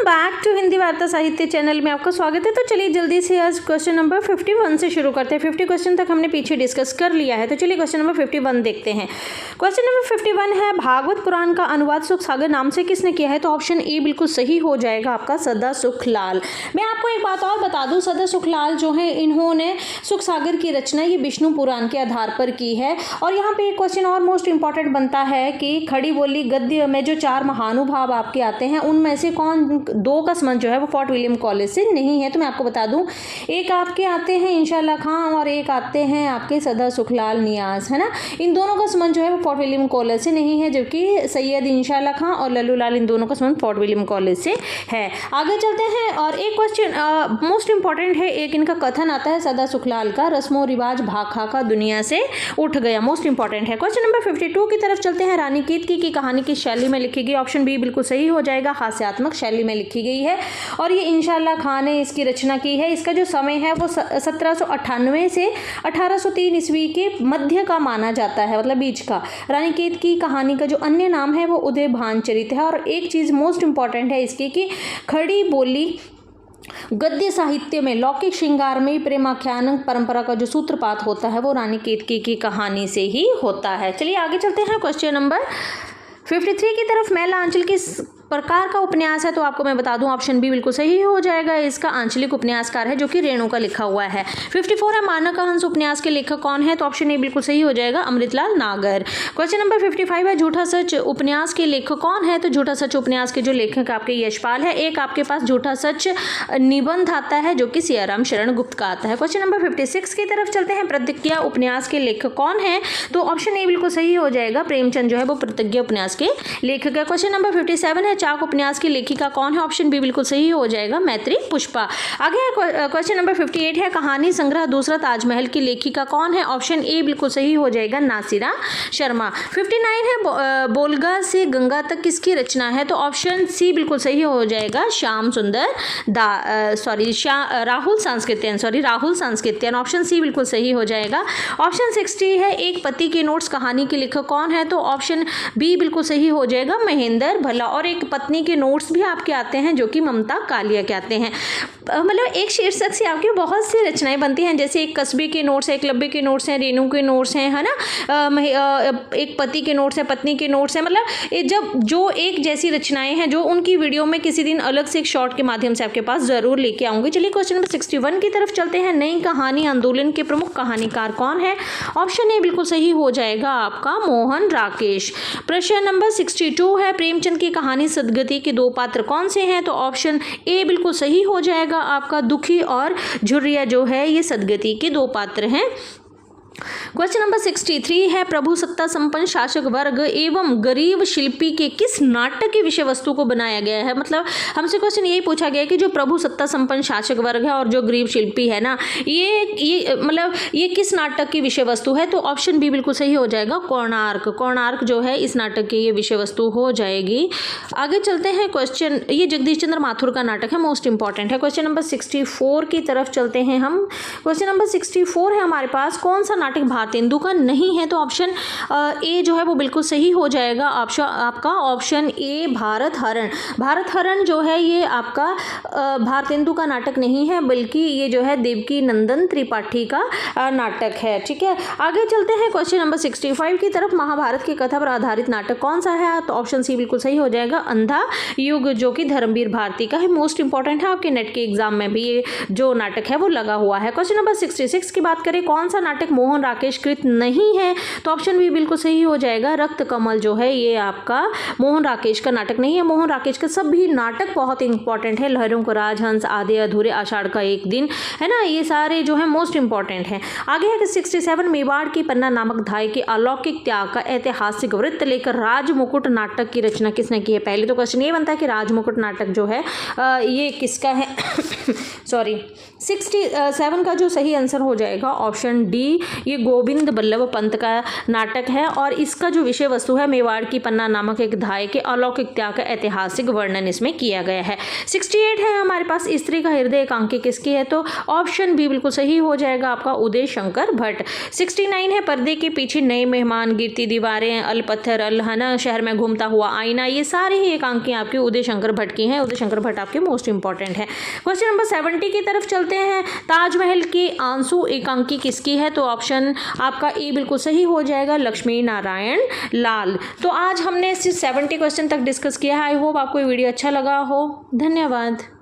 Back to Hindi वार्ता साहित्य channel में आपका स्वागत है। तो चलिए जल्दी से आज क्वेश्चन नंबर 51 से शुरू करते हैं। 50 क्वेश्चन तक हमने पीछे डिस्कस कर लिया है, तो चलिए क्वेश्चन नंबर 51 देखते हैं। क्वेश्चन नंबर 51 है, भागवत पुराण का अनुवाद सुख सागर नाम से किसने किया है? तो ऑप्शन ए बिल्कुल सही हो जाएगा आपका, सदा सुखलाल। मैं आपको एक बात और बता दूं, सदा सुखलाल जो है इन्होंने सुख सागर की रचना ये विष्णु पुराण के आधार पर की है। और यहाँ पे एक क्वेश्चन और मोस्ट इंपॉर्टेंट बनता है कि खड़ी बोली गद्य में जो 4 महानुभाव आपके आते हैं उनमें से कौन 2 का संबंध जो है वो फोर्ट विलियम कॉलेज से नहीं है। तो मैं आपको बता दूं, एक आपके आते हैं इंशाल्लाह खां और एक आते हैं आपके सदा सुखलाल नियाज, है ना। इन दोनों का संबंध जो है वो फोर्ट विलियम कॉलेज से नहीं है, जबकि सैयद इंशाल्लाह खां और लल्लू लाल इन दोनों का संबंध फोर्ट विलियम कॉलेज से है। आगे चलते हैं और एक क्वेश्चन मोस्ट इंपॉर्टेंट है, एक इनका कथन आता है सदा सुखलाल का, रस्मो रिवाज भाखा का दुनिया से उठ गया। मोस्ट इंपॉर्टेंट है। क्वेश्चन नंबर 52 की तरफ चलते हैं। रानी केतकी की कहानी किस शैली में लिखी गई? ऑप्शन बी बिल्कुल सही हो जाएगा, हास्यात्मक शैली में लिखी गई है और ये इंशाल्लाह खां ने इसकी रचना की है। इसका जो समय है वो 1798 से 1803 ईस्वी के मध्य का माना जाता है, मतलब बीच का। रानी केतकी कहानी का जो अन्य नाम है वो उदय भान चरित है। और एक चीज़ मोस्ट इंपॉर्टेंट है इसकी कि खड़ी बोली गद्य साहित्य में लौकिक श्रृंगार में प्रेमाख्यान परंपरा का जो सूत्रपात होता है वो रानी केतकी की कहानी से ही होता है। चलिए आगे चलते हैं क्वेश्चन नंबर 53 की तरफ। मैला आंचल किस प्रकार का उपन्यास है? तो आपको मैं बता दूं, ऑप्शन बी बिल्कुल सही हो जाएगा। इसका आंचलिक उपन्यासकार है जो कि रेणु का लिखा हुआ है। 54 है, मानक हंस उपन्यास के लेखक कौन है? तो ऑप्शन ए बिल्कुल सही हो जाएगा, अमृतलाल नागर। क्वेश्चन नंबर 55 है, झूठा सच उपन्यास के लेखक कौन है? तो झूठा सच उपन्यास के जो लेखक आपके यशपाल है। एक आपके पास झूठा सच निबंध आता है जो कि सियाराम शरण गुप्त का आता है। क्वेश्चन नंबर 56 की तरफ चलते हैं। प्रतिज्ञा उपन्यास के लेखक कौन है? तो ऑप्शन ए बिल्कुल सही हो जाएगा, प्रेमचंद जो है वो प्रतिज्ञा उपन्यास के लेखक है। क्वेश्चन नंबर 57 है, चाक उपन्यास की लेखिका कौन है? ऑप्शन बी बिल्कुल सही हो जाएगा, मैत्री पुष्पा। आगे क्वेश्चन नंबर 58 है, कहानी संग्रह दूसरा ताजमहल की लेखिका कौन है? ऑप्शन ए बिल्कुल सही हो जाएगा, नासिरा शर्मा। 59 है, बोलगा से गंगा तक किसकी रचना है? तो ऑप्शन सी बिल्कुल सही हो जाएगा, श्याम सुंदर राहुल सांस्कृत्यायन। ऑप्शन सी बिल्कुल सही हो जाएगा। ऑप्शन 60 है, एक पति के नोट्स कहानी के लेखक कौन है? तो ऑप्शन बी बिल्कुल सही हो जाएगा, महेंद्र भल्ला। और एक पत्नी के नोट्स भी आपके आते हैं जो कि ममता कालिया के आते हैं। मतलब एक शीर्षक से आपकी बहुत सी रचनाएं बनती हैं, जैसे एक कस्बे के नोट्स है, एकलव्य के नोट्स हैं, रेणु के नोट्स हैं, है ना, एक पति के नोट्स है, पत्नी के नोट्स हैं। मतलब जब जो एक जैसी रचनाएं हैं जो उनकी वीडियो में किसी दिन अलग से एक शॉर्ट के माध्यम से आपके पास जरूर लेके आऊंगी। चलिए क्वेश्चन नंबर 61 की तरफ चलते हैं। नई कहानी आंदोलन के प्रमुख कहानीकार कौन है? ऑप्शन ए बिल्कुल सही हो जाएगा आपका, मोहन राकेश। प्रश्न नंबर 62 है, प्रेमचंद की कहानी सदगति के 2 पात्र कौन से हैं? तो ऑप्शन ए बिल्कुल सही हो जाएगा आपका, दुखी और झुर्रिया जो है ये सदगति के 2 पात्र हैं। क्वेश्चन नंबर 63 है, प्रभु सत्ता संपन्न शासक वर्ग एवं गरीब शिल्पी के किस नाटक की विषय वस्तु को बनाया गया है? मतलब हमसे क्वेश्चन यही पूछा गया है कि जो प्रभु सत्ता संपन्न शासक वर्ग है और जो गरीब शिल्पी है ना, ये किस नाटक की विषय वस्तु है? तो ऑप्शन बी बिल्कुल सही हो जाएगा, कोणार्क जो है इस नाटक की ये विषय वस्तु हो जाएगी। आगे चलते हैं क्वेश्चन, ये जगदीश चंद्र माथुर का नाटक है, मोस्ट इंपॉर्टेंट है। क्वेश्चन नंबर 64 की तरफ चलते हैं हम। क्वेश्चन नंबर 64 है हमारे पास, कौन सा नाटक भारतेंदु का नहीं है? तो ऑप्शन ए जो है वो बिल्कुल सही हो जाएगा, आपका ऑप्शन ए भारत हरण जो है ये आपका भारतेंदु का नाटक नहीं है, बल्कि ये जो है देवकी नंदन त्रिपाठी का नाटक है। ठीक है, आगे चलते हैं क्वेश्चन नंबर 65 की तरफ। महाभारत की कथा पर आधारित नाटक कौन सा है? तो ऑप्शन सी बिल्कुल सही हो जाएगा, अंधा युग, जो कि धर्मवीर भारती का है। मोस्ट इंपॉर्टेंट है, आपके नेट के एग्जाम में भी ये जो नाटक है वो लगा हुआ है। क्वेश्चन नंबर 66 की बात करें, कौन सा नाटक मोहन राकेश कृत नहीं है? तो ऑप्शन भी बिल्कुल सही हो जाएगा, रक्त कमल जो है ये आपका मोहन राकेश का नाटक नहीं है। मोहन राकेश का सभी नाटक बहुत इंपॉर्टेंट है, लहरों को राजहंस, आधे अधूरे, आषाढ़ का एक दिन, है ना, ये सारे जो है मोस्ट इंपॉर्टेंट हैं। आगे है कि 67 मेवाड़ की पन्ना नामक धाय के अलौकिक त्याग का ऐतिहासिक वृत्त लेकर राजमुकुट नाटक की रचना किसने की है? पहले तो क्वेश्चन ये बनता है कि राजमुकुट नाटक जो है ये किसका है सॉरी 67 का जो सही आंसर हो जाएगा ऑप्शन डी, ये गोविंद बल्लभ पंत का नाटक है और इसका जो विषय वस्तु है मेवाड़ की पन्ना नामक एक धाय के अलौकिक त्याग का ऐतिहासिक वर्णन इसमें किया गया है। 68 है हमारे पास स्त्री का हृदय एकांकी किसकी है, तो ऑप्शन बी बिल्कुल सही हो जाएगा आपका उदय शंकर भट्ट। 69 है पर्दे के पीछे नए मेहमान, गिरती दीवारें, अल पत्थर, अल हना, शहर में घूमता हुआ आईना, ये सारे ही एकांकी आपके उदय शंकर भट्ट की हैं। उदय शंकर भट्ट आपके मोस्ट इंपॉर्टेंट है। क्वेश्चन नंबर 70 की तरफ चलते हैं। ताजमहल की आंसू एकांकी किसकी है, तो ऑप्शन आपका ए बिल्कुल सही हो जाएगा लक्ष्मी नारायण लाल। तो आज हमने सिर्फ 70 क्वेश्चन तक डिस्कस किया है। आई होप आपको ये वीडियो अच्छा लगा हो। धन्यवाद।